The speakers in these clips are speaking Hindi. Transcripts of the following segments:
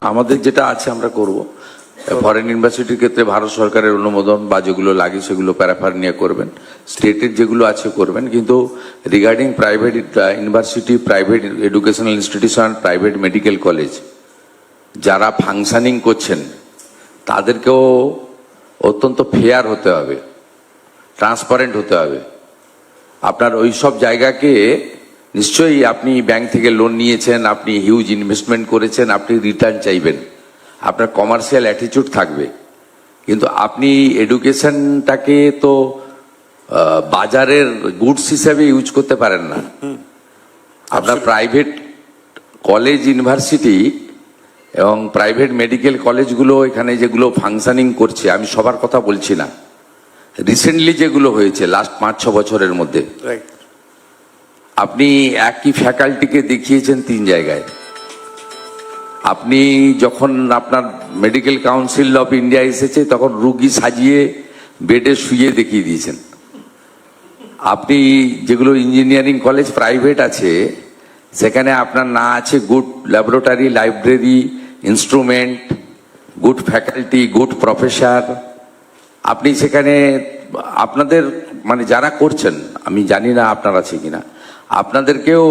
আমাদের যেটা আছে আমরা করব। ফরেন ইউনিভার্সিটির ক্ষেত্রে ভারত সরকারের অনুমোদন বা যেগুলো লাগে সেগুলো প্যারাফার নিয়ে করবেন, স্টেটের যেগুলো আছে করবেন। কিন্তু regarding private university, private educational institution, private medical college যারা ফাংশনিং করছেন তাদেরকেও অত্যন্ত ফেয়ার হতে হবে, ট্রান্সপারেন্ট হতে হবে। আপনার ওই সব জায়গাকে নিশ্চয়ই আপনি ব্যাংক থেকে লোন নিয়েছেন, আপনি হিউজ ইনভেস্টমেন্ট করেছেন, আপনি রিটার্ন চাইবেন, আপনার কমার্শিয়াল অ্যাটিটিউড থাকবে। কিন্তু আপনি এডুকেশনটাকে তো বাজারের গুডস হিসাবে ইউজ করতে পারেন না। আপনার প্রাইভেট কলেজ, ইউনিভার্সিটি এবং প্রাইভেট মেডিকেল কলেজগুলো এখানে যেগুলো ফাংশনিং করছে, আমি সবার কথা বলছি না, রিসেন্টলি যেগুলো হয়েছে লাস্ট 5-6 বছরের মধ্যে, আপনি একই ফ্যাকাল্টিকে দেখিয়েছেন 3 জায়গায়। আপনি যখন আপনার মেডিকেল কাউন্সিল অফ ইন্ডিয়া এসেছে তখন রুগী সাজিয়ে বেডে শুয়ে দেখিয়ে দিয়েছেন। আপনি যেগুলো ইঞ্জিনিয়ারিং কলেজ প্রাইভেট আছে সেখানে আপনার না আছে good laboratory, library, instrument, good faculty, good professor. আপনি সেখানে আপনাদের মানে যারা করছেন, আমি জানি না আপনার আছে কিনা, আপনাদেরকেও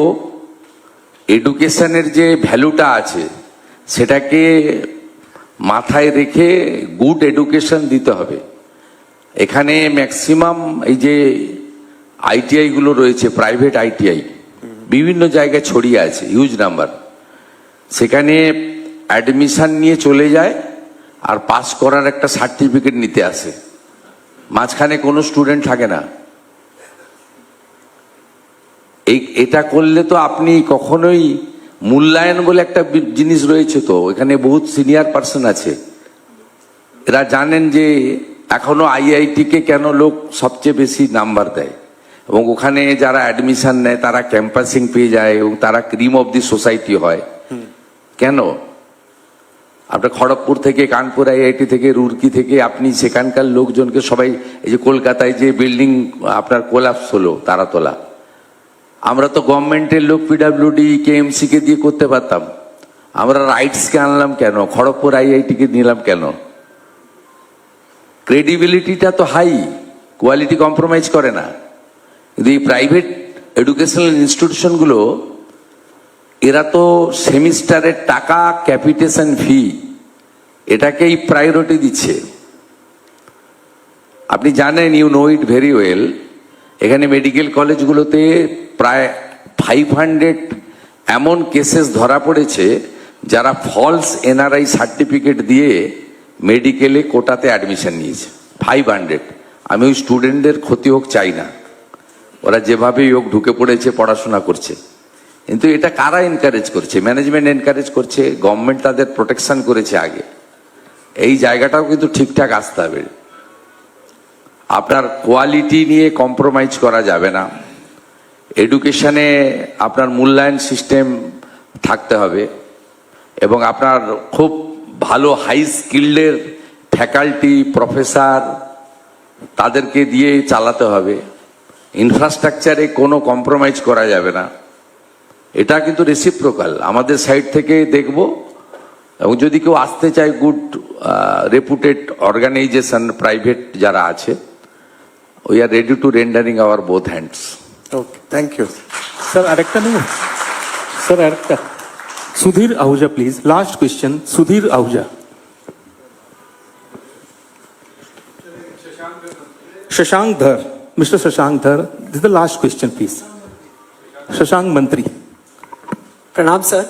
এডুকেশনের যে ভ্যালুটা আছে সেটাকে মাথায় রেখে গুড এডুকেশন দিতে হবে। এখানে ম্যাক্সিমাম এই যে আইটিআই গুলো রয়েছে, প্রাইভেট আইটিআই বিভিন্ন জায়গায় ছড়িয়ে আছে, হিউজ নাম্বার। সেখানে অ্যাডমিশন নিয়ে চলে যায় আর পাস করার একটা সার্টিফিকেট নিতে আসে, মাঝখানে কোনো স্টুডেন্ট থাকে না। এটা করলে তো আপনি কখনোই মূল্যায়ন বলে একটা জিনিস রয়েছে, তো এখানে বহুত সিনিয়র পার্সন আছে, এরা জানেন যে এখনো আইআইটি-কে কেন লোক সবচেয়ে বেশি নাম্বার দেয় এবং ওখানে যারা অ্যাডমিশন নেয় তারা ক্যাম্পাসিং পেয়ে যায় এবং তারা ক্রিম অফ দি সোসাইটি হয়। কেন? আপনার খড়গপুর থেকে, কানপুর আইআইটি থেকে, রুরকি থেকে আপনি সেখানকার লোকজনকে সবাই, এই যে কলকাতায় যে বিল্ডিং আপনার কোলাপস হলো তারাতলা, আমরা তো গভর্নমেন্টের লোক পিডাব্লিউডি, কেএমসি কে দিয়ে করতে পারতাম, আমরা রাইটসকে আনলাম কেন? খড়গপুর আইআইটি-কে নিলাম কেন? ক্রেডিবিলিটিটা তো হাই, কোয়ালিটি কম্প্রোমাইজ করে না। কিন্তু এই প্রাইভেট এডুকেশনাল ইনস্টিটিউশনগুলো এরা তো সেমিস্টারের টাকা, ক্যাপিটেশন ফি, এটাকেই প্রায়োরিটি দিচ্ছে। আপনি জানেন, you know it very well, এখানে মেডিকেল কলেজগুলোতে প্রায় 500 এমন কেসেস ধরা পড়েছে যারা ফলস এনআরআই সার্টিফিকেট দিয়ে মেডিকেলে কোটাতে অ্যাডমিশন নিয়েছে। 500। আমি ওই স্টুডেন্টদের ক্ষতি হোক চাই না, ওরা যেভাবে হোক ঢুকে পড়েছে, পড়াশোনা করছে। কিন্তু এটা কারা এনকারেজ করছে? ম্যানেজমেন্ট এনকারেজ করছে, গভর্নমেন্ট তাদের প্রোটেকশন করেছে আগে। এই জায়গাটাও কিন্তু ঠিকঠাক আসতে হবে। আপনার কোয়ালিটি নিয়ে কম্প্রোমাইজ করা যাবে না। এডুকেশনে আপনার মূল্যায়ন সিস্টেম থাকতে হবে এবং আপনার খুব ভালো হাই স্কিল্ডের ফ্যাকাল্টি, প্রফেসর তাদেরকে দিয়ে চালাতে হবে। ইনফ্রাস্ট্রাকচারে কোনো কম্প্রোমাইজ করা যাবে না। এটা কিন্তু রেসিপ্রোকাল, আমাদের সাইড থেকে দেখব। এবং যদি কেউ আসতে চায়, গুড রেপুটেড অর্গানাইজেশন প্রাইভেট যারা আছে, we are ready to rendering our both hands. Okay, thank you. Sir, arekta nahi? Sir, arekta. Sudhir Ahuja, please. Last question, Sudhir Ahuja. Shashank Dhar. Mr. Shashank Dhar, this is the last question, please. Shashank Mantri. प्रणाम sir,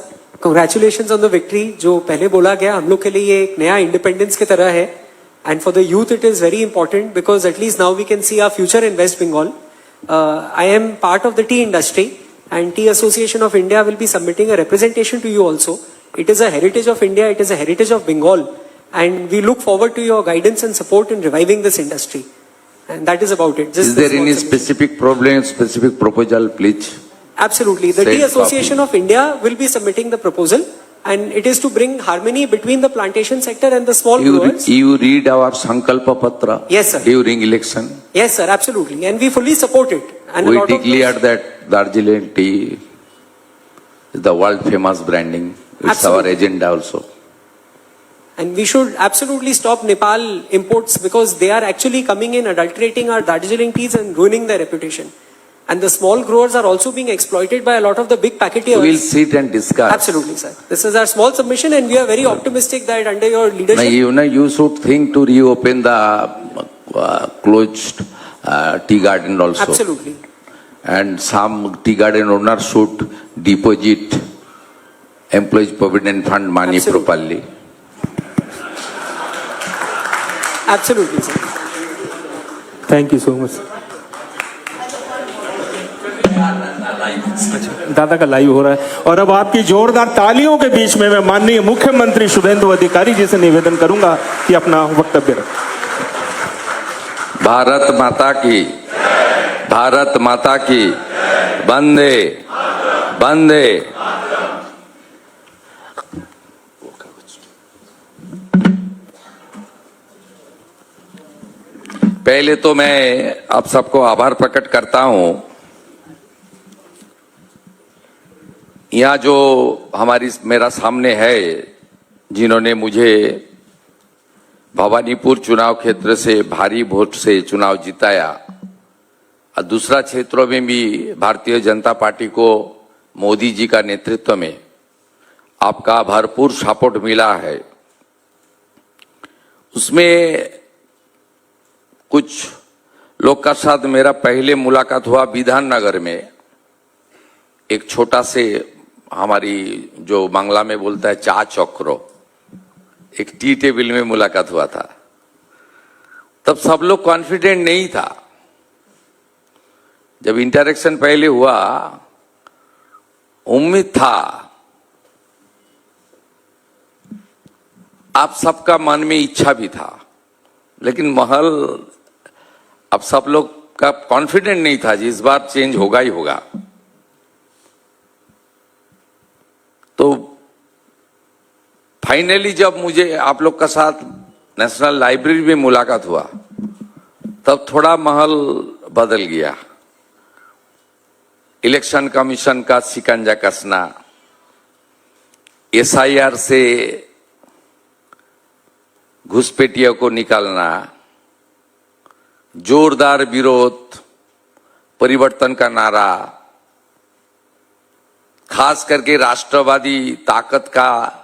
congratulations on the victory. जो पहले बोला गया, हम लोग के लिए ये एक नया इंडिपेंडेंस की तरह है, and for the youth it is very important because at least now we can see our future in West Bengal. I am part of the tea industry and Tea Association of India will be submitting a representation to you also. It is a heritage of India, it is a heritage of Bengal, and we look forward to your guidance and support in reviving this industry. And that is about it. Is there any specific problem, specific proposal, please? Absolutely. The Tea Association of India will be submitting the proposal, and it is to bring harmony between the plantation sector and the small growers. You read our Sankalpa Patra? Yes, sir. During election? Yes, sir, absolutely. And we fully support it. And we declared that Darjeeling tea is the world famous branding. It's absolutely our agenda also. And we should absolutely stop Nepal imports because they are actually coming in, adulterating our Darjeeling teas and ruining their reputation. And the small growers are also being exploited by a lot of the big packeteers. We'll sit and discuss. Absolutely, sir. This is our small submission, and we are very optimistic that under your leadership. You should think to reopen the closed tea garden also. Absolutely. And some tea garden owners should deposit employees provident fund money Absolutely. properly. Absolutely, sir. Thank you so much. दादा का लाइव हो रहा है और अब आपकी जोरदार तालियों के बीच में मैं माननीय मुख्यमंत्री शुभेंदु अधिकारी जी से निवेदन करूंगा कि अपना वक्तव्य रखें। भारत माता की, भारत माता की, वंदे वंदे। पहले तो मैं आप सबको आभार प्रकट करता हूं। यहाँ जो मेरा सामने है, जिन्होंने मुझे भवानीपुर चुनाव क्षेत्र से भारी वोट से चुनाव जिताया और दूसरा क्षेत्रों में भी भारतीय जनता पार्टी को मोदी जी का नेतृत्व में आपका भरपूर सपोर्ट मिला है। उसमें कुछ लोग का साथ मेरा पहले मुलाकात हुआ विधाननगर में, एक छोटा से हमारी जो बांग्ला में बोलता है चा चक्रो, एक टी टेबल में मुलाकात हुआ था। तब सब लोग कॉन्फिडेंट नहीं था। जब इंटरेक्शन पहले हुआ, उम्मीद था आप सबका मन में इच्छा भी था, लेकिन महल अब सब लोग का कॉन्फिडेंट नहीं था जी इस बार चेंज होगा ही होगा। तो फाइनली जब मुझे आप लोग का साथ नेशनल लाइब्रेरी में मुलाकात हुआ, तब थोड़ा महल बदल गया। इलेक्शन कमीशन का शिकंजा कसना, एसआईआर से घुसपैठियों को निकालना, जोरदार विरोध, परिवर्तन का नारा, खास करके राष्ट्रवादी ताकत का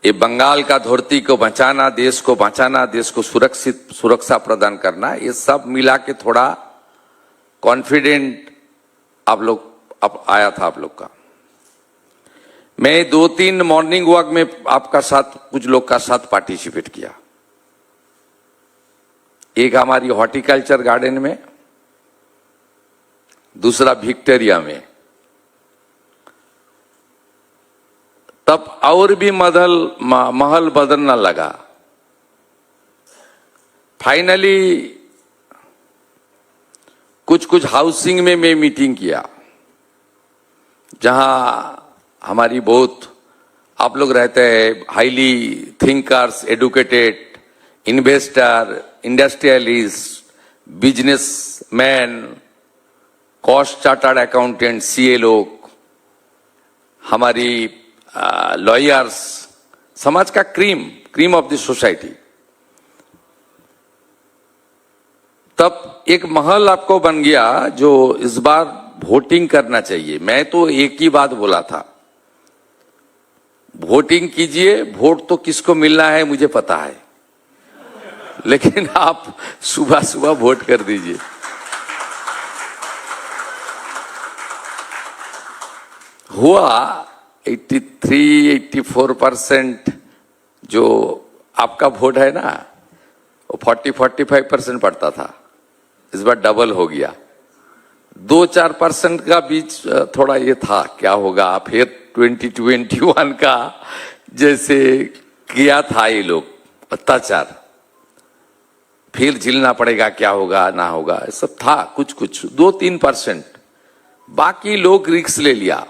ये बंगाल का धरती को बचाना, देश को बचाना, देश को सुरक्षा प्रदान करना, ये सब मिला के थोड़ा कॉन्फिडेंट आया था आप लोग का। मैं 2-3 मॉर्निंग वॉक में आपका साथ कुछ लोग का साथ पार्टिसिपेट किया। एक हमारी हॉर्टिकल्चर गार्डन में, दूसरा विक्टोरिया में। तब और भी महल बदलना लगा। फाइनली कुछ हाउसिंग में मैं मीटिंग किया, जहां हमारी बहुत आप लोग रहते हैं, highly thinkers, educated, investor, industrialist, businessman, cost chartered accountant, CA लोग, हमारी लॉयर्स, समाज का क्रीम ऑफ द सोसाइटी। तब एक महल आपको बन गया जो इस बार वोटिंग करना चाहिए। मैं तो एक ही बात बोला था, वोटिंग कीजिए, वोट तो किसको मिलना है मुझे पता है, लेकिन आप सुबह सुबह वोट कर दीजिए। हुआ 83-84% जो आपका वोट है ना, वो 40-45% पड़ता था, इस बार डबल हो गया। 2-4% का बीच थोड़ा ये था क्या होगा, फिर 2021 का जैसे किया था ये लोग अत्याचार, फिर झेलना पड़ेगा, क्या होगा ना होगा, सब था। कुछ 2-3%, बाकी लोग रिस्क ले लिया।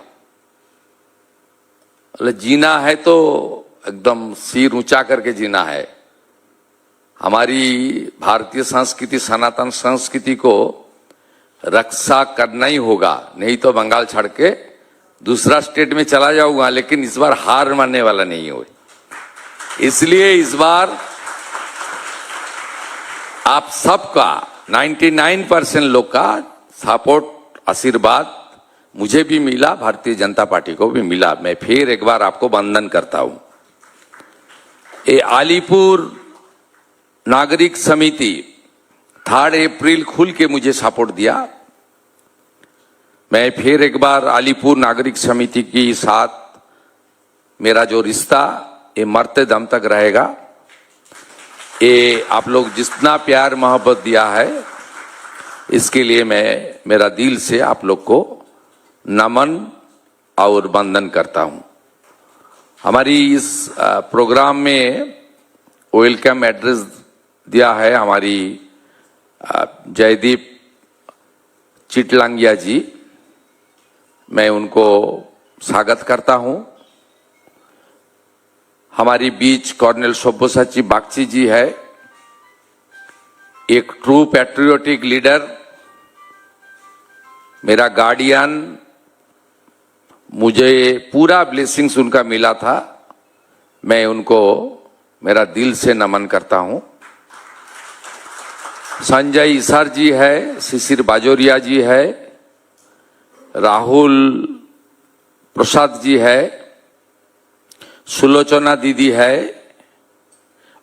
जीना है तो एकदम सिर ऊंचा करके जीना है। हमारी भारतीय संस्कृति, सनातन संस्कृति को रक्षा करना ही होगा, नहीं तो बंगाल छोड़ के दूसरा स्टेट में चला जाऊंगा, लेकिन इस बार हार मानने वाला नहीं हो। इसलिए इस बार आप सबका 99% लोग का सपोर्ट, आशीर्वाद मुझे भी मिला, भारतीय जनता पार्टी को भी मिला। मैं फिर एक बार आपको वंदन करता हूं। ये अलीपुर नागरिक समिति 3 अप्रैल खुल के मुझे सपोर्ट दिया। मैं फिर एक बार अलीपुर नागरिक समिति के साथ मेरा जो रिश्ता ये मरते दम तक रहेगा। ये आप लोग जितना प्यार मोहब्बत दिया है इसके लिए मैं मेरा दिल से आप लोग को नमन और वंदन करता हूं। हमारी इस प्रोग्राम में वेलकम एड्रेस दिया है हमारी जयदीप चिटलांगिया जी, मैं उनको स्वागत करता हूं। हमारी बीच कर्नल सब्यसाची बागची जी है, एक ट्रू पैट्रियोटिक लीडर, मेरा गार्डियन, मुझे पूरा ब्लेसिंग्स उनका मिला था, मैं उनको मेरा दिल से नमन करता हूं। संजय ईसार जी है, शिशिर बाजोरिया जी है, राहुल प्रसाद जी है, सुलोचना दीदी है,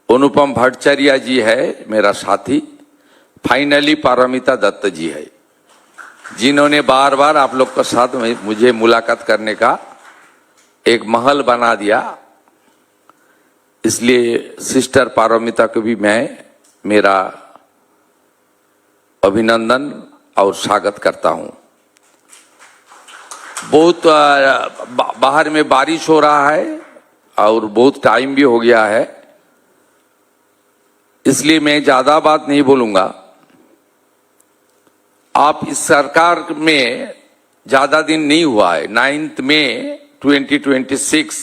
अनुपम भट्टाचार्य जी है मेरा साथी, फाइनली पारमिता दत्त जी है, जिन्होंने बार बार आप लोग के साथ मुझे मुलाकात करने का एक महल बना दिया। इसलिए सिस्टर पारमिता को भी मैं मेरा अभिनंदन और स्वागत करता हूं। बहुत बाहर में बारिश हो रहा है और बहुत टाइम भी हो गया है, इसलिए मैं ज्यादा बात नहीं बोलूंगा। आप इस सरकार में ज्यादा दिन नहीं हुआ है। 9 मई 2026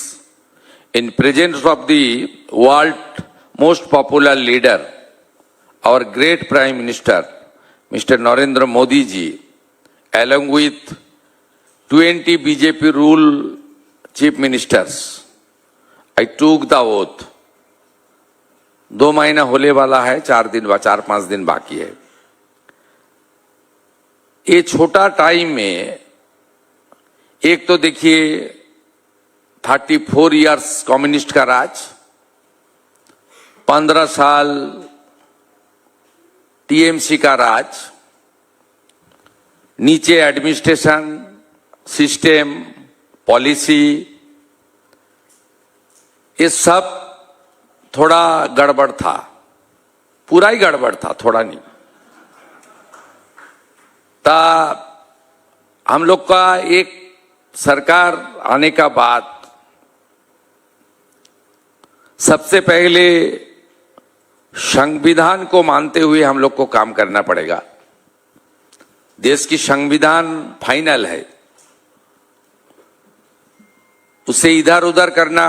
in presence of the world most popular leader, our great Prime Minister, Mr. Narendra Modi ji, along with 20 BJP rule chief ministers, I took the oath. 2 महीना होने वाला है, 4-5 दिन बाकी है। ये छोटा टाइम में एक तो देखिए 34 इयर्स कम्युनिस्ट का राज, 15 साल टीएमसी का राज, नीचे एडमिनिस्ट्रेशन सिस्टम पॉलिसी, ये सब थोड़ा गड़बड़ था, पूरा ही गड़बड़ था, थोड़ा नहीं था। हम लोग का एक सरकार आने का बाद सबसे पहले संविधान को मानते हुए हम लोग को काम करना पड़ेगा। देश की संविधान फाइनल है, उसे इधर उधर करना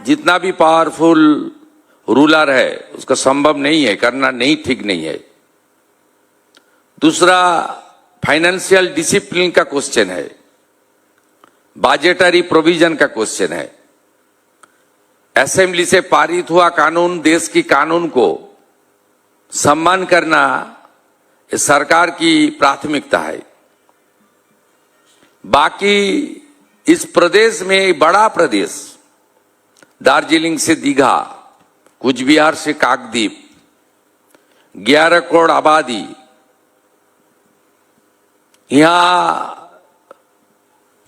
जितना भी पावरफुल रूलर है उसका संभव नहीं है, करना नहीं, ठीक नहीं है। दूसरा फाइनेंशियल डिसिप्लिन का क्वेश्चन है, बजटरी प्रोविजन का क्वेश्चन है। असेंबली से पारित हुआ कानून, देश की कानून को सम्मान करना इस सरकार की प्राथमिकता है। बाकी इस प्रदेश में बड़ा प्रदेश, दार्जिलिंग से दीघा, कुछ बिहार से काकद्वीप, 11 करोड़ आबादी, यहां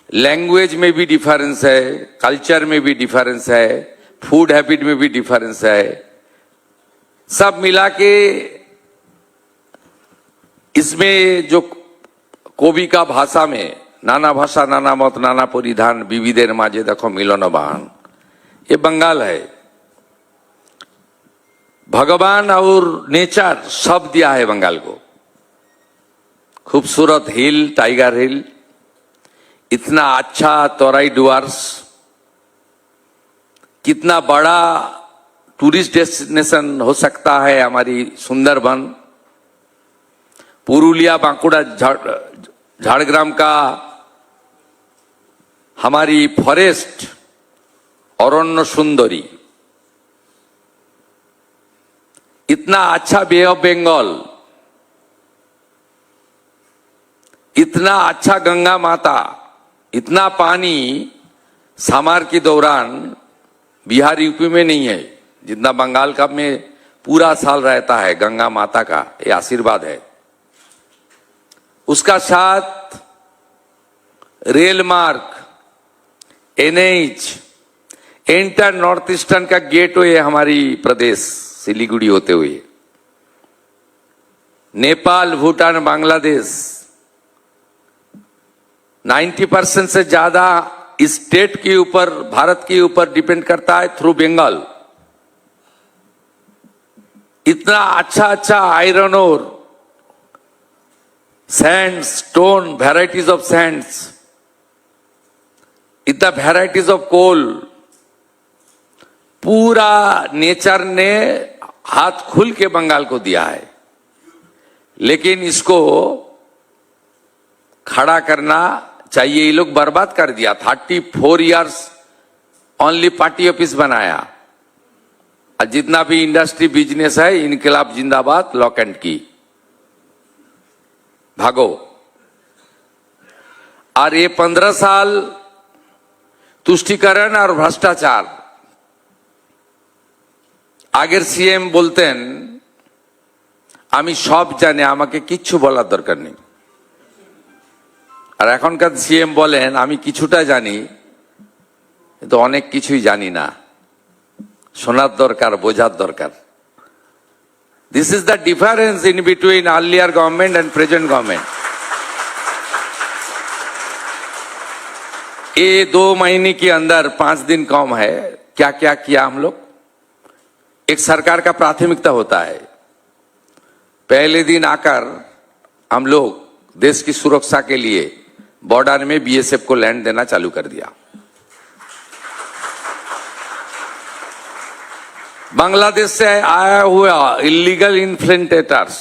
लैंग्वेज में भी डिफरेंस है, कल्चर में भी डिफरेंस है, फूड हैबिट में भी डिफरेंस है। सब मिला के इसमें जो कोबी का भाषा में नाना भाषा नाना मत नाना परिधान विविधेर माझे देखो मिलन बहान, ये बंगाल है। भगवान और नेचर सब दिया है बंगाल को। खूबसूरत हिल, टाइगर हिल, इतना अच्छा तोराई डुआर्स, कितना बड़ा टूरिस्ट डेस्टिनेशन हो सकता है हमारी सुंदरबन, पुरुलिया, बांकुड़ा, झाड़ग्राम का हमारी फॉरेस्ट, अरण्य सुंदरी, इतना अच्छा बे ऑफ बंगाल, इतना अच्छा गंगा माता, इतना पानी सामार के दौरान बिहार यूपी में नहीं है जितना बंगाल का में पूरा साल रहता है। गंगा माता का ये आशीर्वाद है। उसका साथ रेल मार्ग, एनएच, एंटर नॉर्थ ईस्टर्न का गेटवे है हमारी प्रदेश सिलीगुड़ी होते हुए। नेपाल, भूटान, बांग्लादेश 90% से ज्यादा इस स्टेट के ऊपर, भारत के ऊपर डिपेंड करता है थ्रू बंगाल। इतना अच्छा अच्छा आयरन और sand, stone, varieties of Sands, इतना वेराइटीज ऑफ कोल, पूरा नेचर ने हाथ खुल के बंगाल को दिया है। लेकिन इसको खड़ा करना चाहिए। ये लोग बर्बाद कर दिया। 34 इयर्स ओनली पार्टी ऑफिस बनाया। और जितना भी इंडस्ट्री बिजनेस है, इनकलाब जिंदाबाद, लॉक एंड की, भागो। और ये 15 साल तुष्टिकरण और भ्रष्टाचार। আগের সিএম বলতেন আমি সব জানি, আমাকে কিচ্ছু বলার দরকার নেই। আর এখনকার সিএম বলেন আমি কিছুটা জানি, কিন্তু অনেক কিছুই জানি না। শোনার দরকার, বোঝার দরকার। This is the difference in between earlier government and present government. ये 2 महीने के अंदर 5 दिन कम है। क्या क्या किया हम लोग? एक सरकार का प्राथमिकता होता है। पहले दिन आकर हम लोग देश की सुरक्षा के लिए बॉर्डर में बीएसएफ को लैंड देना चालू कर दिया। बांग्लादेश से आया हुआ इलीगल इन्फ्लेटेटर्स,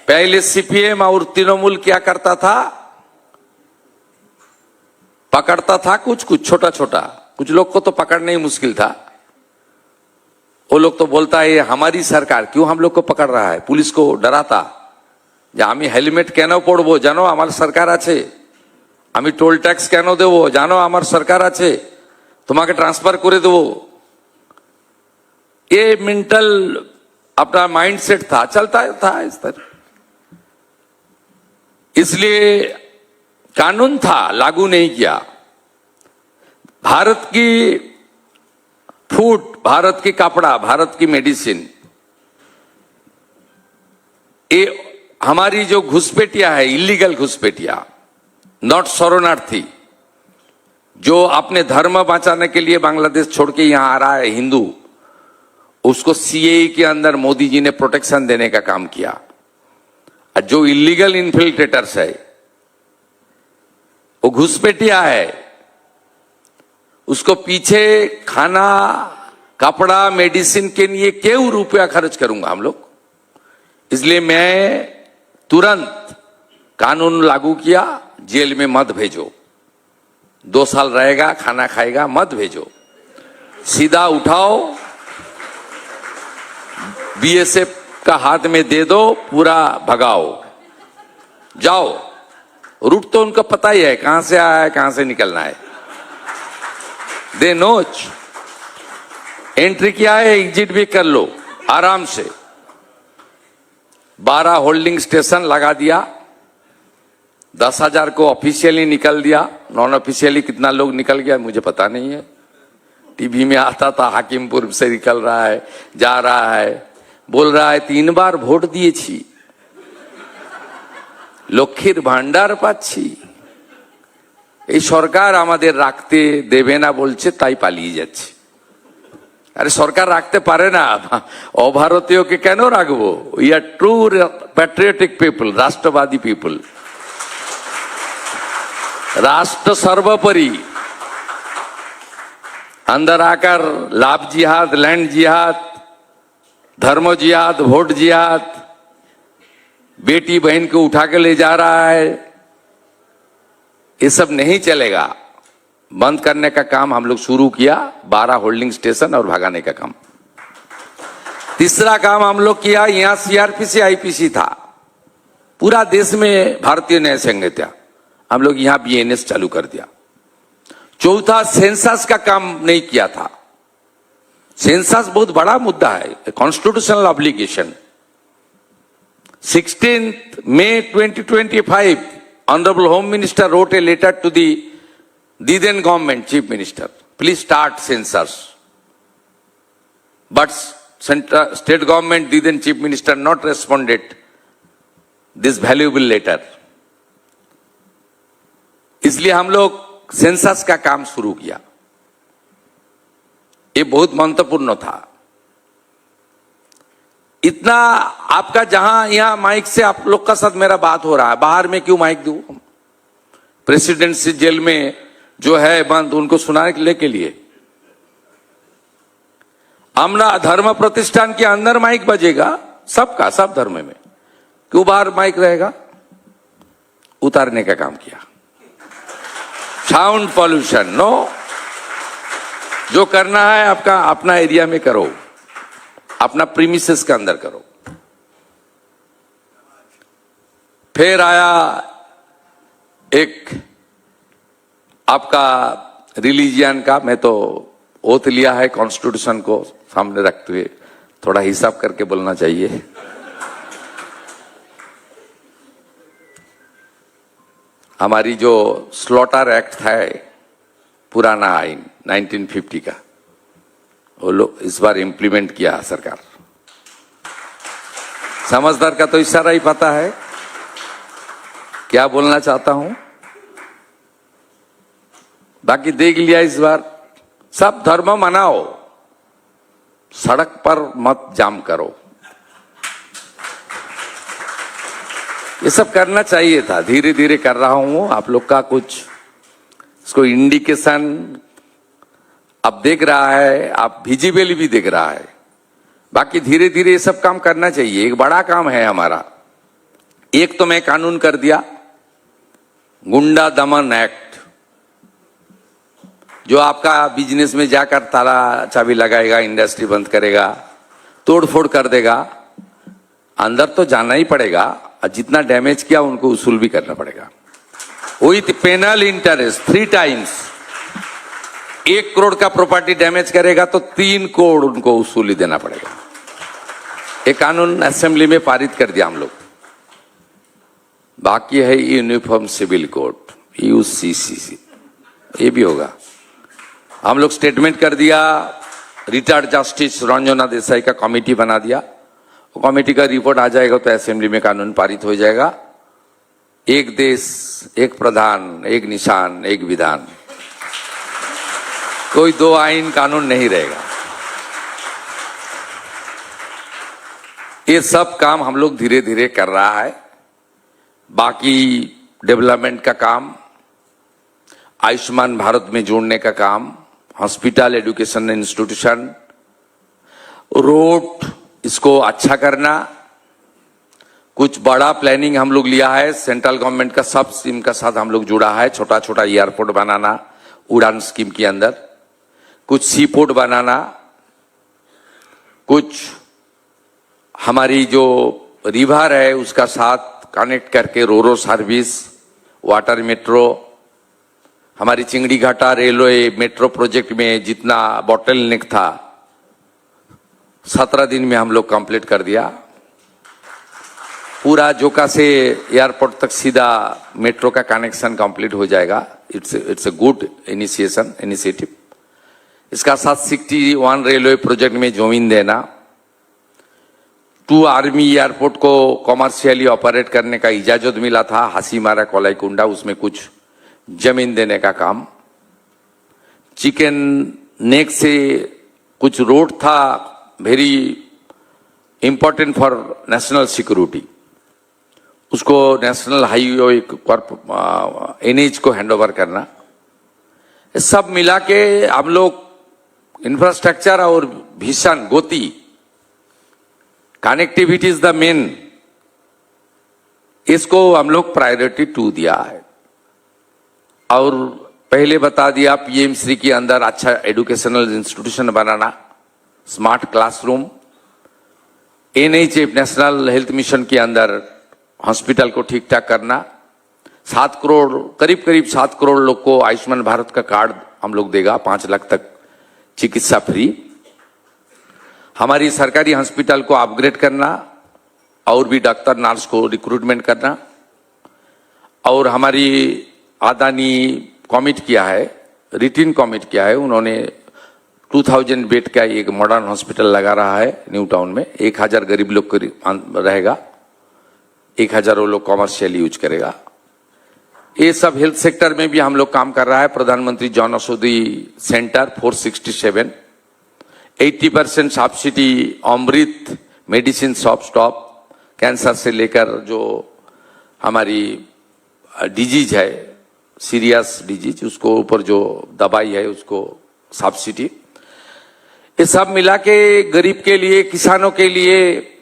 पहले सीपीएम और तृणमूल क्या करता था, पकड़ता था कुछ कुछ छोटा छोटा, कुछ लोग को तो पकड़ना ही मुश्किल था। वो लोग तो बोलता है ये हमारी सरकार क्यों हम लोग को पकड़ रहा है। पुलिस को डराता যে আমি হেলমেট কেন পরবো, জানো আমার সরকার আছে। আমি টোল ট্যাক্স কেন দেবো, জানো আমার সরকার আছে। তোমাকে ट्रांसफर করে দেবো। ये मेंटल अपना माइंडसेट था, चलता था इस तरह। इसलिए कानून था, लागू नहीं किया। भारत की फूड, भारत की कपड़ा, भारत की मेडिसिन, ये हमारी जो घुसपैठिया है, इलीगल घुसपैठिया, नॉट शरणार्थी, जो अपने धर्म बचाने के लिए बांग्लादेश छोड़ के यहां आ रहा है, हिंदू, उसको सीएए के अंदर मोदी जी ने प्रोटेक्शन देने का काम किया। और जो इलीगल इन्फिल्ट्रेटर्स है, वो घुसपैठिया है, उसको पीछे खाना, कपड़ा, मेडिसिन के लिए क्यों रुपया खर्च करूंगा हम लोग। इसलिए मैं तुरंत कानून लागू किया, जेल में मत भेजो। 2 साल रहेगा, खाना खाएगा, मत भेजो। सीधा उठाओ, बीएसएफ का हाथ में दे दो, पूरा भगाओ, जाओ। रूट तो उनको पता ही है, कहां से आया है, कहां से निकलना है। दे नोच। एंट्री किया है, एग्जिट भी कर लो आराम से। 12 होल्डिंग स्टेशन लगा दिया। 10,000 को ऑफिशियली निकल दिया। नॉन ऑफिशियली कितना लोग निकल गया मुझे पता नहीं है। टीवी में आता था हाकिमपुर से निकल रहा है, जा रहा है, बोल रहा है 3 बार ভোট দিয়েছি, লক্ষ্মীর ভান্ডার পাচ্ছি। এই সরকার আমাদের রাখতে দেবে না বলছে, তাই পালিয়ে যাচ্ছে। আরে সরকার রাখতে পারে না, অভারতীয়কে কেন রাখবো। We are true patriotic people, রাষ্ট্রবাদী পিপল। राष्ट्र सर्वोपरि। अंदर आकर लाभ जिहाद, लैंड जिहाद, धर्म जिहाद, वोट जिहाद, बेटी बहन को उठा के ले जा रहा है, ये सब नहीं चलेगा। बंद करने का काम हम लोग शुरू किया, 12 होल्डिंग स्टेशन और भगाने का काम। तीसरा काम हम लोग किया, यहां सीआरपीसी आईपीसी था, पूरा देश में भारतीय न्याय संहिता, हम लोग यहां बीएनएस चालू कर दिया। चौथा, सेंसस का काम नहीं किया था। सेंसस बहुत बड़ा मुद्दा है, constitutional obligation. 16th May 2025, Honorable Home Minister wrote a letter to the then government Chief Minister, please start census. But state government, the then Chief Minister not responded this valuable letter. इसलिए हम लोग सेंसस का काम शुरू किया। ये बहुत महत्वपूर्ण था। इतना आपका जहां यहां माइक से आप लोग का साथ मेरा बात हो रहा है, बाहर में क्यों माइक दूं? प्रेसिडेंसी जेल में जो है बंद, उनको सुनाने के लिए हमने धर्म प्रतिष्ठान के अंदर माइक बजेगा सबका, सब धर्म में, क्यों बाहर माइक रहेगा? उतारने का काम किया। साउंड पॉल्यूशन नो, जो करना है आपका अपना एरिया में करो, अपना प्रीमिसेस के अंदर करो। फिर आया एक आपका रिलीजियन का, मैं तो ओथ लिया है कॉन्स्टिट्यूशन को सामने रखते हुए, थोड़ा हिसाब करके बोलना चाहिए। हमारी जो स्लॉटर एक्ट है, पुराना आइन 1950 का, वो लोग इस बार इंप्लीमेंट किया सरकार। समझदार का तो इशारा ही पता है क्या बोलना चाहता हूं। बाकी देख लिया इस बार, सब धर्म मनाओ, सड़क पर मत जाम करो। ये सब करना चाहिए था, धीरे धीरे कर रहा हूं। आप लोग का कुछ इसको इंडिकेशन अब देख रहा है, आप विजिबल भी देख रहा है। बाकी धीरे धीरे ये सब काम करना चाहिए, एक बड़ा काम है हमारा। एक तो मैं कानून कर दिया, गुंडा दमन एक्ट, जो आपका बिजनेस में जाकर ताला चाबी लगाएगा, इंडस्ट्री बंद करेगा, तोड़फोड़ कर देगा, अंदर तो जाना ही पड़ेगा, और जितना डैमेज किया उनको उसूल भी करना पड़ेगा with penal interest 3 times। 1 crore का प्रॉपर्टी डैमेज करेगा तो 3 करोड़ उनको उसूली देना पड़ेगा। ये कानून असेंबली में पारित कर दिया हम लोग। बाकी है यूनिफॉर्म सिविल कोड, यूसीसीसी, ये भी होगा। हम लोग स्टेटमेंट कर दिया, रिटायर्ड जस्टिस रंजना देसाई का कमेटी बना दिया। वो कमेटी का रिपोर्ट आ जाएगा तो असेंबली में कानून पारित हो जाएगा। एक देश, एक प्रधान, एक निशान, एक विधान, कोई 2 आइन कानून नहीं रहेगा। ये सब काम हम लोग धीरे धीरे कर रहा है। बाकी डेवलपमेंट का काम, आयुष्मान भारत में जोड़ने का काम, हॉस्पिटल, एजुकेशन इंस्टीट्यूशन, रोड, इसको अच्छा करना। कुछ बड़ा प्लानिंग हम लोग लिया है, सेंट्रल गवर्नमेंट का सब स्कीम का साथ हम लोग जुड़ा है। छोटा छोटा एयरपोर्ट बनाना उड़ान स्कीम के अंदर, कुछ सी पोर्ट बनाना, कुछ हमारी जो रिवर है उसका साथ कनेक्ट करके रोरो सर्विस, वाटर मेट्रो, हमारी चिंगड़ी घाटा रेलवे मेट्रो प्रोजेक्ट में जितना बॉटलनेक था 17 दिन में हम लोग कंप्लीट कर दिया। पूरा जोका से एयरपोर्ट तक सीधा मेट्रो का कनेक्शन कंप्लीट हो जाएगा। It's a good initiative. इसका साथ 61 रेलवे प्रोजेक्ट में जमीन देना, 2 आर्मी एयरपोर्ट को कॉमर्शियली ऑपरेट करने का इजाजत मिला था, हासीमारा कोलाईकुंडा, उसमें कुछ जमीन देने का काम। चिकन नेक से कुछ रोड था very important for national security, उसको नेशनल हाईवे एनएच को हैंडओवर करना। सब मिला के हम लोग इंफ्रास्ट्रक्चर और भीषण गति, कनेक्टिविटी इज द मेन, इसको हम लोग प्रायोरिटी 2 दिया है। और पहले बता दिया पीएम श्री के अंदर अच्छा एजुकेशनल इंस्टीट्यूशन बनाना, smart classroom, NHF national health mission के अंदर हॉस्पिटल को ठीक ठाक करना, 7 करोड़ करीब 7 करोड़ लोग को आयुष्मान भारत का कार्ड हम लोग देगा, 5 लाख तक चिकित्सा फ्री। हमारी सरकारी हॉस्पिटल को अपग्रेड करना और भी डॉक्टर नर्स को रिक्रूटमेंट करना, और हमारी अदानी कमिट किया है, रिटिन कमिट किया है, उन्होंने 2000 बेड का एक मॉडर्न हॉस्पिटल लगा रहा है न्यू टाउन में। 1000 गरीब लोग रहेगा, 1000 वो लोग कॉमर्शियल यूज करेगा। ये सब हेल्थ सेक्टर में भी हम लोग काम कर रहा है। प्रधानमंत्री जन औषधि सेंटर 467, 80% सब्सिडी, अमृत मेडिसिन शॉप स्टॉप, कैंसर से लेकर जो हमारी डिजीज है, सीरियस डिजीज, उसको ऊपर जो दवाई है उसको सब्सिडी, ये सब मिला के गरीब के लिए, किसानों के लिए,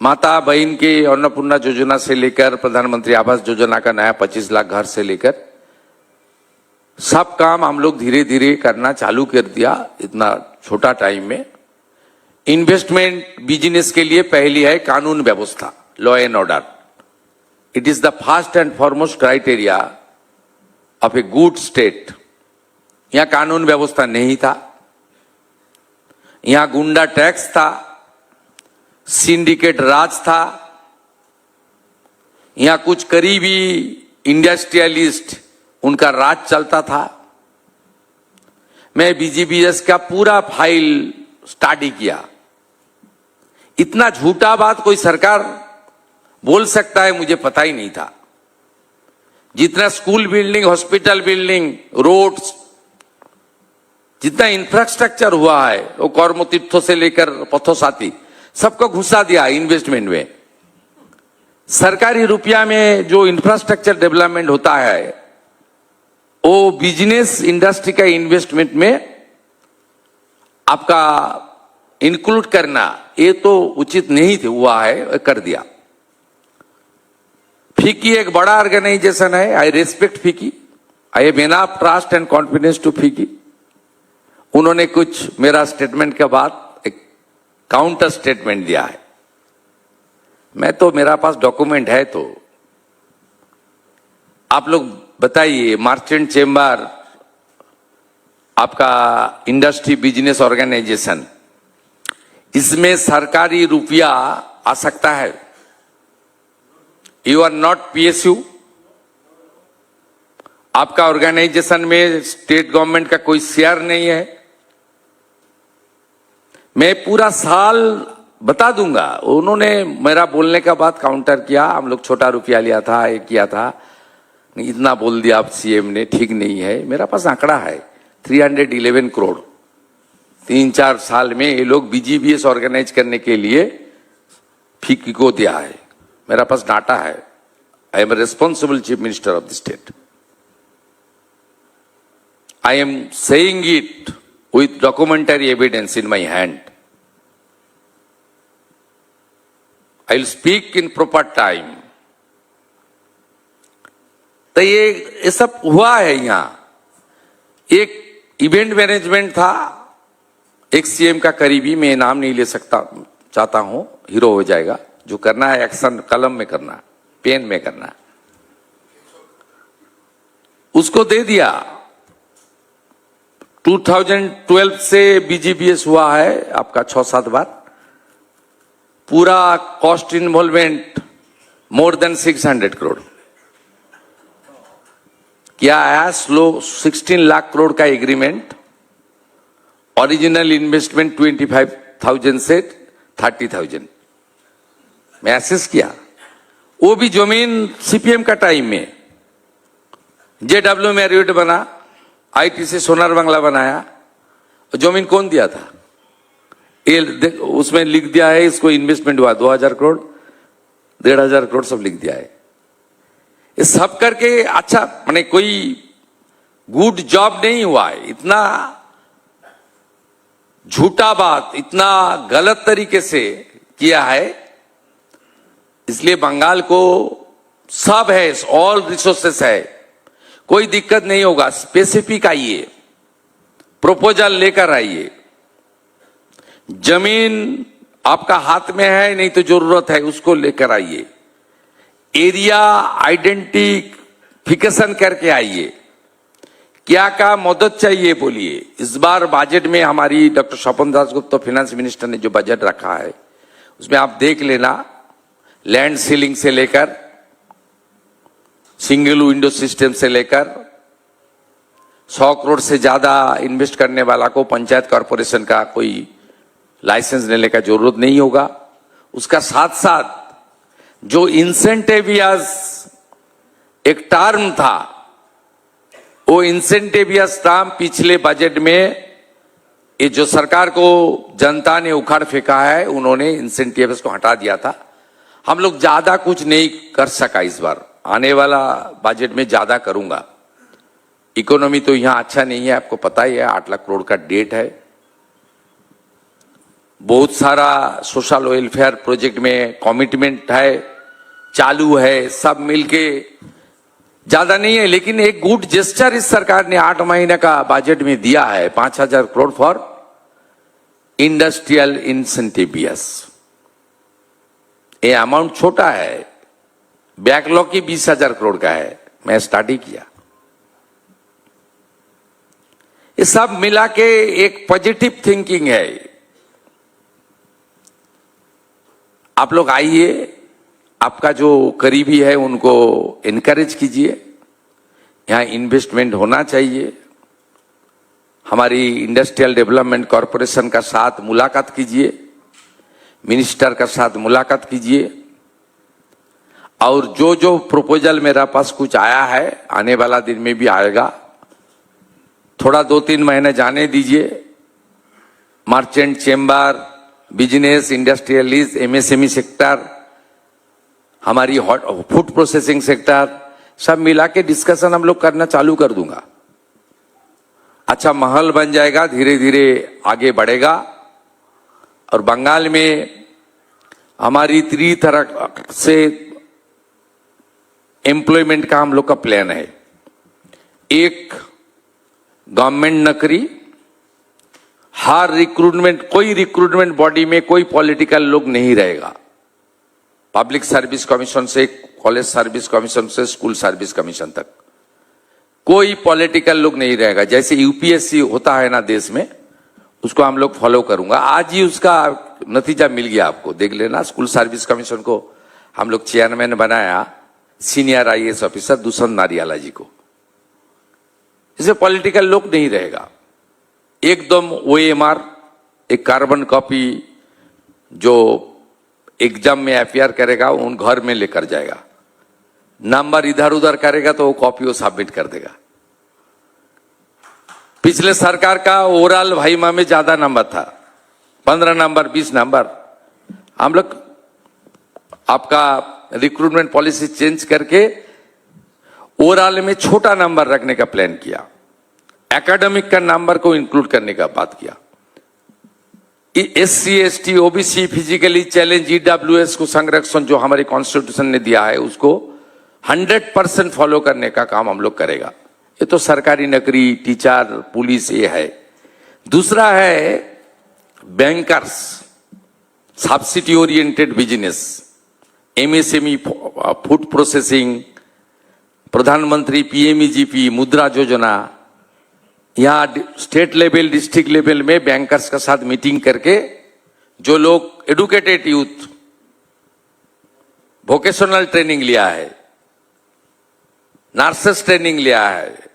माता बहन के अन्नपूर्णा योजना से लेकर प्रधानमंत्री आवास योजना का नया 25 लाख घर से लेकर सब काम हम लोग धीरे धीरे करना चालू कर दिया इतना छोटा टाइम में। इन्वेस्टमेंट बिजनेस के लिए पहली है कानून व्यवस्था, law and order. It is the first and foremost criteria of a good state. यहां कानून व्यवस्था नहीं था, यहां गुंडा टैक्स था, सिंडिकेट राज था, यहां कुछ करीबी इंडस्ट्रियलिस्ट उनका राज चलता था। मैं BGBS का पूरा फाइल स्टडी किया। इतना झूठा बात कोई सरकार बोल सकता है मुझे पता ही नहीं था। जितना school building, hospital building, roads, जितना इंफ्रास्ट्रक्चर हुआ है वो कर्मतीर्थों से लेकर पथोसाती सबको घुसा दिया इन्वेस्टमेंट में। सरकारी रुपया में जो इंफ्रास्ट्रक्चर डेवलपमेंट होता है वो बिजनेस इंडस्ट्री का इन्वेस्टमेंट में आपका इंक्लूड करना ये तो उचित नहीं थे, हुआ है, कर दिया। फिकी एक बड़ा ऑर्गेनाइजेशन है, I respect FICCI, I have enough trust and confidence to FICCI. उन्होंने कुछ मेरा स्टेटमेंट के बाद एक काउंटर स्टेटमेंट दिया है। मैं तो, मेरा पास डॉक्यूमेंट है, तो आप लोग बताइए, मर्चेंट चेंबर आपका इंडस्ट्री बिजनेस ऑर्गेनाइजेशन, इसमें सरकारी रुपया आ सकता है? यू आर नॉट PSU, आपका ऑर्गेनाइजेशन में स्टेट गवर्नमेंट का कोई शेयर नहीं है। मैं पूरा साल बता दूंगा। उन्होंने मेरा बोलने का बाद काउंटर किया, हम लोग छोटा रुपया लिया था, ये किया था, इतना बोल दिया आप CM ने, ठीक नहीं है। मेरा पास आंकड़ा है 311 करोड़ 3-4 साल में ये लोग BGBS ऑर्गेनाइज करने के लिए फिकी को दिया है। मेरा पास डाटा है। I am responsible chief minister of the state. I am saying it with documentary evidence in my hand. I will speak in proper time. तो ये सब हुआ है। यहां एक इवेंट मैनेजमेंट था, एक CM का करीबी, मैं नाम नहीं ले सकता, चाहता हूं, हीरो हो जाएगा। जो करना है एक्शन कलम में करना, पेन में करना, उसको दे दिया। 2012 से BGBS हुआ है आपका 6-7 बार। पूरा cost involvement more than 600 crore क्या आया। 16 लाख करोड़ का एग्रीमेंट, ओरिजिनल इन्वेस्टमेंट 25,000 से 30,000 मैं एसेस किया। वो भी जमीन CPM का टाइम में। JW मैरियट बना, ITC सोनार बंगला बनाया, जमीन कौन दिया था? उसमें लिख दिया है इसको इन्वेस्टमेंट हुआ 2000 करोड़, 1500 करोड़ सब लिख दिया है। ये सब करके अच्छा, माने कोई गुड जॉब नहीं हुआ है। इतना झूठा बात, इतना गलत तरीके से किया है। इसलिए बंगाल को सब है, ऑल रिसोर्सेस है, कोई दिक्कत नहीं होगा। स्पेसिफिक आइए, प्रपोजल लेकर आइए। जमीन आपका हाथ में है, नहीं तो जरूरत है उसको लेकर आइए। एरिया आइडेंटिफिकेशन करके आइए। क्या क्या मदद चाहिए बोलिए। इस बार बजट में हमारी doctor Swapan Das Gupta finance minister ने जो बजट रखा है उसमें आप देख लेना, लैंड सीलिंग से लेकर सिंगल विंडो सिस्टम से लेकर 100 करोड़ से ज्यादा इन्वेस्ट करने वाला को पंचायत कॉर्पोरेशन का कोई लाइसेंस लेने का जरूरत नहीं होगा। उसका साथ साथ जो इंसेंटिवियस एक टर्म था, वो इंसेंटिवियस टर्म पिछले बजट में ये जो सरकार को जनता ने उखाड़ फेंका है, उन्होंने इंसेंटिवियस को हटा दिया था। हम लोग ज्यादा कुछ नहीं कर सका इस बार, आने वाला बजट में ज्यादा करूंगा। इकोनॉमी तो यहां अच्छा नहीं है, आपको पता ही है, 8 लाख करोड़ का डेट है। बहुत सारा सोशल वेलफेयर प्रोजेक्ट में कमिटमेंट है, चालू है, सब मिलके ज्यादा नहीं है, लेकिन एक गुड जेस्चर इस सरकार ने 8 महीने का बजट में दिया है, 5,000 करोड़ फॉर इंडस्ट्रियल इंसेंटिवियस। ये अमाउंट छोटा है, बैकलॉग की 20,000 करोड़ का है, मैं स्टडी किया। ये सब मिला के एक पॉजिटिव थिंकिंग है। आप लोग आइए, आपका जो करीबी है उनको इनकरेज कीजिए। यहां इन्वेस्टमेंट होना चाहिए। हमारी इंडस्ट्रियल डेवलपमेंट कॉरपोरेशन का साथ मुलाकात कीजिए, मिनिस्टर का साथ मुलाकात कीजिए, और जो जो प्रपोजल मेरा पास कुछ आया है, आने वाला दिन में भी आएगा, थोड़ा 2-3 महीने जाने दीजिए। Merchant chamber, business, industrialist, MSME sector, हमारी फूड प्रोसेसिंग सेक्टर, सब मिला के डिस्कशन हम लोग करना चालू कर दूंगा। अच्छा माहौल बन जाएगा, धीरे धीरे आगे बढ़ेगा। और बंगाल में हमारी 3 तरह से एम्प्लॉयमेंट का हम लोग का प्लान है। एक, गवर्नमेंट नौकरी, हर रिक्रूटमेंट, कोई रिक्रूटमेंट बॉडी में कोई पॉलिटिकल लोग नहीं रहेगा। पब्लिक सर्विस कमीशन से कॉलेज सर्विस कमीशन से स्कूल सर्विस कमीशन तक कोई पॉलिटिकल लोग नहीं रहेगा। जैसे यूपीएससी होता है ना देश में, उसको हम लोग फॉलो करूंगा। आज ही उसका नतीजा मिल गया, आपको देख लेना। स्कूल सर्विस कमीशन को हम लोग चेयरमैन बनाया, सीनियर आईएएस ऑफिसर दुष्यंत नारियाला जी को। इसमें पॉलिटिकल लोग नहीं रहेगा। एकदम ओएमआर, एक कार्बन कॉपी जो एग्जाम में अपियर करेगा उन घर में लेकर जाएगा, नंबर इधर उधर करेगा तो वो कॉपी वो सबमिट कर देगा। पिछले सरकार का ओवरऑल भाईमा में ज्यादा नंबर था, 15 नंबर 20 नंबर। हम लोग आपका रिक्रूटमेंट पॉलिसी चेंज करके ओवरऑल में छोटा नंबर रखने का प्लान किया, एकेडमिक का नंबर को इंक्लूड करने का बात किया। SC ST OBC physically challenge EWS को संरक्षण जो हमारे कॉन्स्टिट्यूशन ने दिया है उसको 100% फॉलो करने का काम हम लोग करेगा। ये तो सरकारी नौकरी, टीचर, पुलिस, ये है। दूसरा है bankers, subsidy oriented business, MSME, food processing, प्रधानमंत्री PMEGP, मुद्रा योजना। यहां स्टेट लेवल, डिस्ट्रिक्ट लेवल में बैंकर्स का साथ मीटिंग करके जो लोग एडुकेटेड यूथ, वोकेशनल ट्रेनिंग लिया है, नर्सेस ट्रेनिंग लिया है,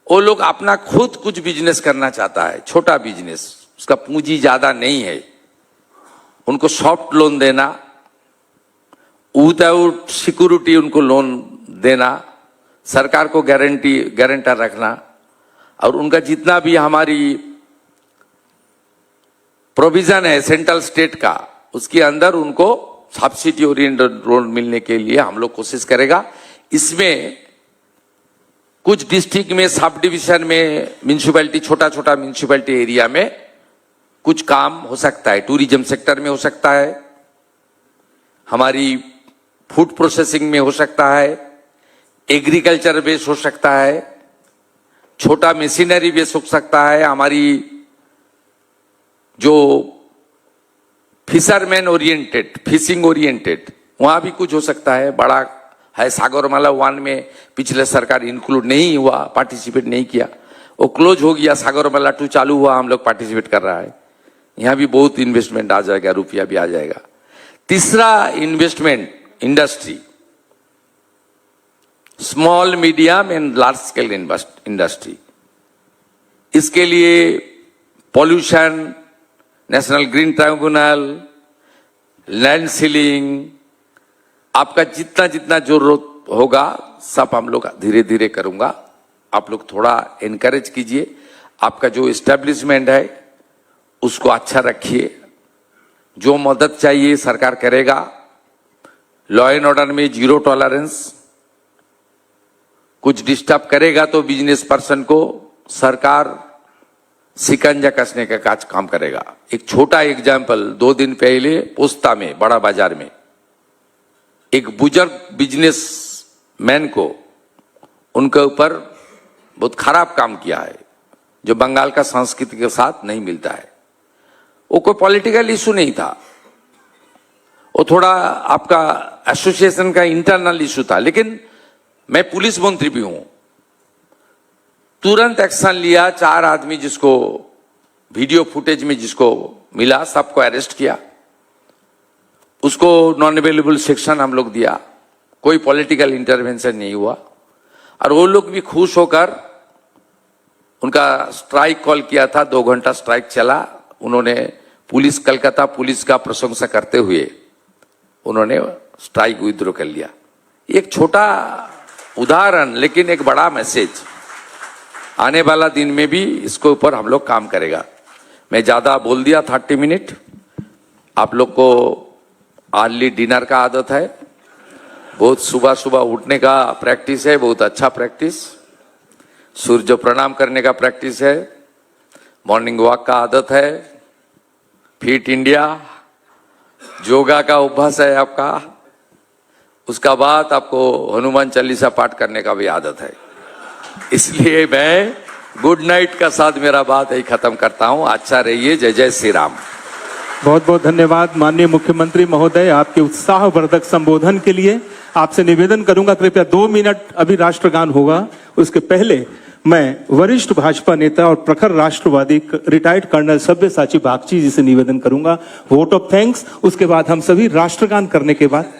वो लोग अपना खुद कुछ बिजनेस करना चाहता है, छोटा बिजनेस, उसका पूंजी ज्यादा नहीं है, उनको सॉफ्ट लोन देना, विदाउट सिक्योरिटी उनको लोन देना, सरकार को गारंटर रखना, और उनका जितना भी हमारी प्रोविजन है सेंट्रल स्टेट का, उसके अंदर उनको सब्सिडी ओरिएंटेड लोन मिलने के लिए हम लोग कोशिश करेगा। इसमें कुछ डिस्ट्रिक्ट में, सब डिवीजन में, म्यूनिसिपैलिटी, छोटा छोटा म्यूनिसिपैलिटी एरिया में कुछ काम हो सकता है। टूरिज्म सेक्टर में हो सकता है, हमारी फूड प्रोसेसिंग में हो सकता है, एग्रीकल्चर बेस हो सकता है, छोटा मशीनरी बेस हो सकता है, हमारी जो फिशरमैन ओरिएंटेड, फिशिंग ओरिएंटेड, वहां भी कुछ हो सकता है। बड़ा है सागरमाला 1 में पिछले सरकार इंक्लूड नहीं हुआ, पार्टिसिपेट नहीं किया, वो क्लोज हो गया। सागरमाला 2 चालू हुआ, हम लोग पार्टिसिपेट कर रहा है। यहां भी बहुत इन्वेस्टमेंट आ जाएगा, रुपया भी आ जाएगा। तीसरा investment industry, small medium and large scale industry. इसके लिए pollution, national green tribunal, land ceiling, आपका जितना जितना जरूरत होगा सब हम लोग धीरे धीरे करूंगा। आप लोग थोड़ा एनकरेज कीजिए। आपका जो एस्टेब्लिशमेंट है उसको अच्छा रखिए। जो मदद चाहिए सरकार करेगा। लॉ एंड ऑर्डर में 0 टॉलरेंस। कुछ डिस्टर्ब करेगा तो बिजनेस पर्सन को सरकार शिकंजा कसने का काम करेगा। एक छोटा एग्जाम्पल, 2 दिन पहले पोस्ता में, बड़ा बाजार में, एक बुजुर्ग बिजनेस मैन को उनके ऊपर बहुत खराब काम किया है, जो बंगाल का संस्कृति के साथ नहीं मिलता है। वो कोई पॉलिटिकल इशू नहीं था, वो थोड़ा आपका एसोसिएशन का इंटरनल इशू था। लेकिन मैं पुलिस मंत्री भी हूं, तुरंत एक्शन लिया। 4 आदमी जिसको वीडियो फुटेज में जिसको मिला, सबको अरेस्ट किया। उसको नॉन अवेलेबल सेक्शन हम लोग दिया। कोई पॉलिटिकल इंटरवेंशन नहीं हुआ। और वो लोग भी खुश होकर, उनका स्ट्राइक कॉल किया था, 2 घंटा स्ट्राइक चला। उन्होंने पुलिस, कलकत्ता पुलिस का प्रशंसा करते हुए उन्होंने स्ट्राइक विथड्रॉ कर लिया। एक छोटा उदाहरण, लेकिन एक बड़ा मैसेज। आने वाला दिन में भी इसके ऊपर हम लोग काम करेगा। मैं ज्यादा बोल दिया, 30 मिनट। आप लोग को अर्ली डिनर का आदत है, बहुत सुबह सुबह उठने का प्रैक्टिस है, बहुत अच्छा प्रैक्टिस। सूर्य प्रणाम करने का प्रैक्टिस है, मॉर्निंग वॉक का आदत है, फिट इंडिया, योगा का अभ्यास है आपका। उसका बाद आपको हनुमान चालीसा पाठ करने का भी आदत है। इसलिए मैं गुड नाइट का साथ मेरा बात यही खत्म करता हूं। अच्छा रहिए। जय जय श्री राम। बहुत बहुत धन्यवाद माननीय मुख्यमंत्री महोदय, आपके उत्साहवर्धक संबोधन के लिए। आपसे निवेदन करूंगा, कृपया 2 मिनट, अभी राष्ट्रगान होगा, उसके पहले मैं वरिष्ठ भाजपा नेता और प्रखर राष्ट्रवादी रिटायर्ड कर्नल सब्यसाची बागची जी से निवेदन करूंगा, वोट ऑफ थैंक्स। उसके बाद हम सभी राष्ट्रगान करने के बाद